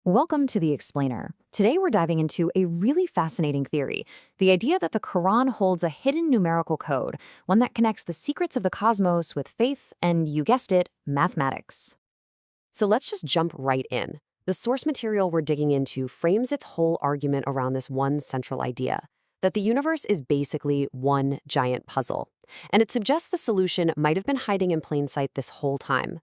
Welcome to The Explainer. Today we're diving into a really fascinating theory, the idea that the Quran holds a hidden numerical code, one that connects the secrets of the cosmos with faith and, you guessed it, mathematics. So let's just jump right in. The source material we're digging into frames its whole argument around this one central idea, that the universe is basically one giant puzzle. And it suggests the solution might have been hiding in plain sight this whole time.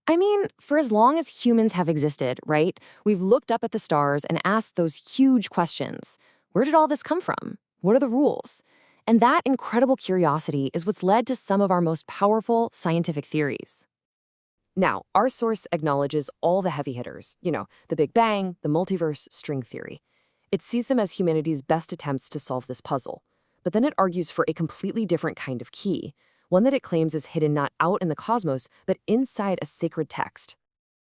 I mean, for as long as humans have existed, right? We've looked up at the stars and asked those huge questions. Where did all this come from? What are the rules? And that incredible curiosity is what's led to some of our most powerful scientific theories. Now, our source acknowledges all the heavy hitters, the Big Bang, the multiverse, string theory. It sees them as humanity's best attempts to solve this puzzle. But then it argues for a completely different kind of key, one that it claims is hidden not out in the cosmos, but inside a sacred text.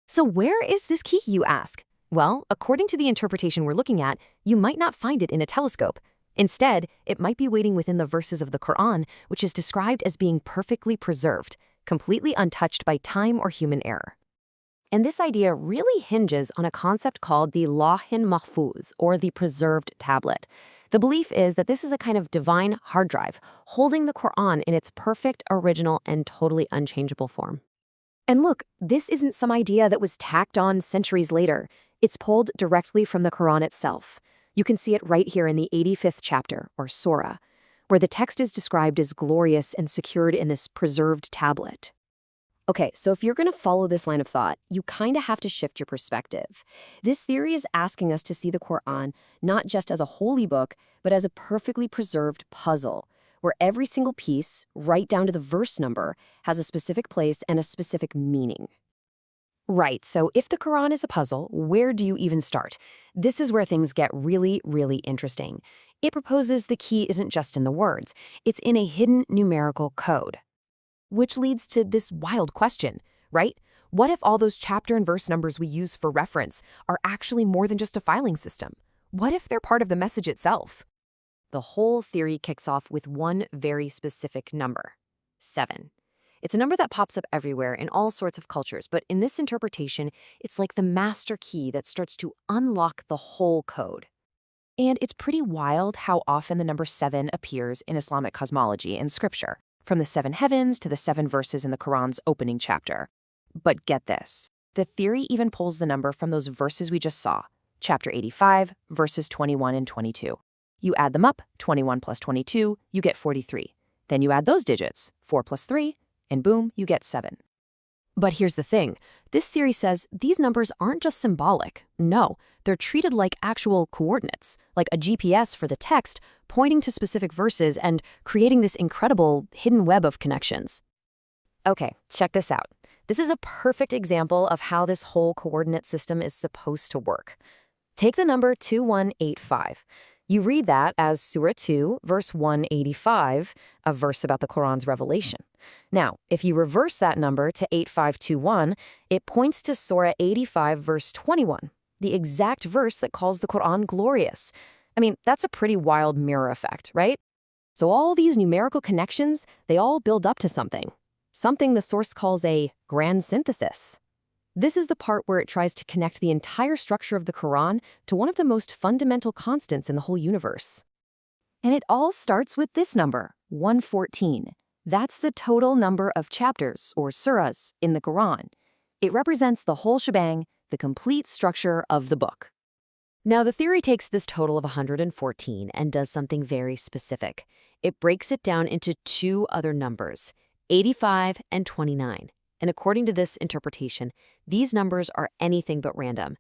So where is this key, you ask? Well, according to the interpretation we're looking at, you might not find it in a telescope. Instead, it might be waiting within the verses of the Quran, which is described as being perfectly preserved, completely untouched by time or human error. And this idea really hinges on a concept called the Lawhin Mahfuz, or the preserved tablet. The belief is that this is a kind of divine hard drive, holding the Quran in its perfect, original, and totally unchangeable form. And look, this isn't some idea that was tacked on centuries later. It's pulled directly from the Quran itself. You can see it right here in the 85th chapter, or surah, where the text is described as glorious and secured in this preserved tablet. Okay, so if you're going to follow this line of thought, you kind of have to shift your perspective. This theory is asking us to see the Quran not just as a holy book, but as a perfectly preserved puzzle, where every single piece, right down to the verse number, has a specific place and a specific meaning. Right, so if the Quran is a puzzle, where do you even start? This is where things get really, really interesting. It proposes the key isn't just in the words, it's in a hidden numerical code. Which leads to this wild question, right? What if all those chapter and verse numbers we use for reference are actually more than just a filing system? What if they're part of the message itself? The whole theory kicks off with one very specific number, 7. It's a number that pops up everywhere in all sorts of cultures, but in this interpretation, it's like the master key that starts to unlock the whole code. And it's pretty wild how often the number 7 appears in Islamic cosmology and scripture, from the 7 heavens to the 7 verses in the Quran's opening chapter. But get this, the theory even pulls the number from those verses we just saw, chapter 85, verses 21 and 22. You add them up, 21 plus 22, you get 43. Then you add those digits, 4 plus 3, and boom, you get 7. But here's the thing, this theory says these numbers aren't just symbolic. No, they're treated like actual coordinates, like a GPS for the text, pointing to specific verses and creating this incredible hidden web of connections. Okay, check this out. This is a perfect example of how this whole coordinate system is supposed to work. Take the number 2185. You read that as Surah 2, verse 185, a verse about the Quran's revelation. Now, if you reverse that number to 8521, it points to Surah 85, verse 21, the exact verse that calls the Quran glorious. I mean, that's a pretty wild mirror effect, right? So all these numerical connections, they all build up to something the source calls a grand synthesis. This is the part where it tries to connect the entire structure of the Quran to one of the most fundamental constants in the whole universe. And it all starts with this number, 114. That's the total number of chapters, or surahs, in the Quran. It represents the whole shebang, the complete structure of the book. Now, the theory takes this total of 114 and does something very specific. It breaks it down into two other numbers, 85 and 29. And according to this interpretation, these numbers are anything but random.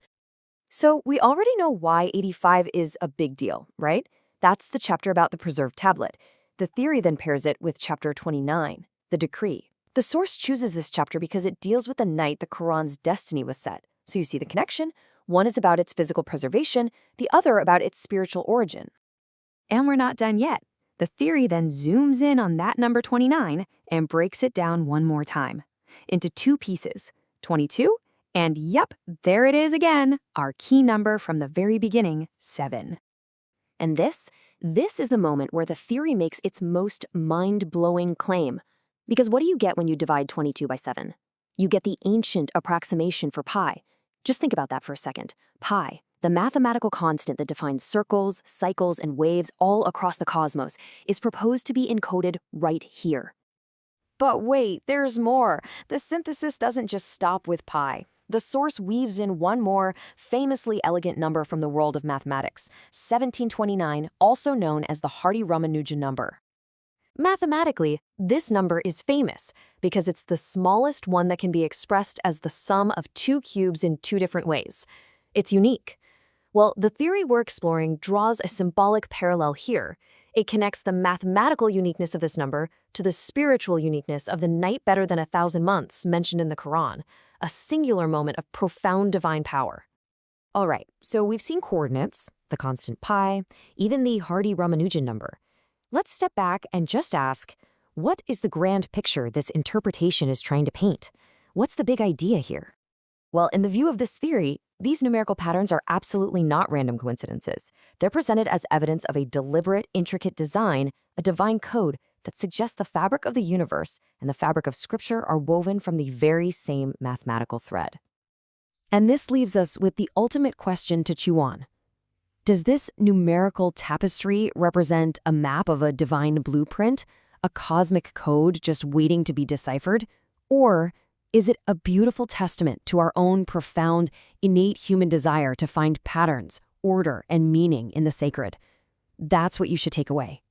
So we already know why 85 is a big deal, right? That's the chapter about the preserved tablet. The theory then pairs it with chapter 29, the decree. The source chooses this chapter because it deals with the night the Quran's destiny was set. So you see the connection. One is about its physical preservation, the other about its spiritual origin. And we're not done yet. The theory then zooms in on that number 29 and breaks it down one more time into two pieces, 22, and yep, there it is again, our key number from the very beginning, 7. And this is the moment where the theory makes its most mind-blowing claim. Because what do you get when you divide 22 by 7? You get the ancient approximation for pi. Just think about that for a second. Pi, the mathematical constant that defines circles, cycles, and waves all across the cosmos, is proposed to be encoded right here. But wait, there's more. The synthesis doesn't just stop with pi. The source weaves in one more famously elegant number from the world of mathematics, 1729, also known as the Hardy-Ramanujan number. Mathematically, this number is famous because it's the smallest one that can be expressed as the sum of two cubes in two different ways. It's unique. Well, the theory we're exploring draws a symbolic parallel here. It connects the mathematical uniqueness of this number to the spiritual uniqueness of the night better than 1,000 months mentioned in the Quran, a singular moment of profound divine power. All right, so we've seen coordinates, the constant pi, even the Hardy-Ramanujan number. Let's step back and just ask, what is the grand picture this interpretation is trying to paint? What's the big idea here? Well, in the view of this theory, these numerical patterns are absolutely not random coincidences. They're presented as evidence of a deliberate, intricate design, a divine code that suggests the fabric of the universe and the fabric of Scripture are woven from the very same mathematical thread. And this leaves us with the ultimate question to chew on. Does this numerical tapestry represent a map of a divine blueprint, a cosmic code just waiting to be deciphered? Or is it a beautiful testament to our own profound, innate human desire to find patterns, order, and meaning in the sacred? That's what you should take away.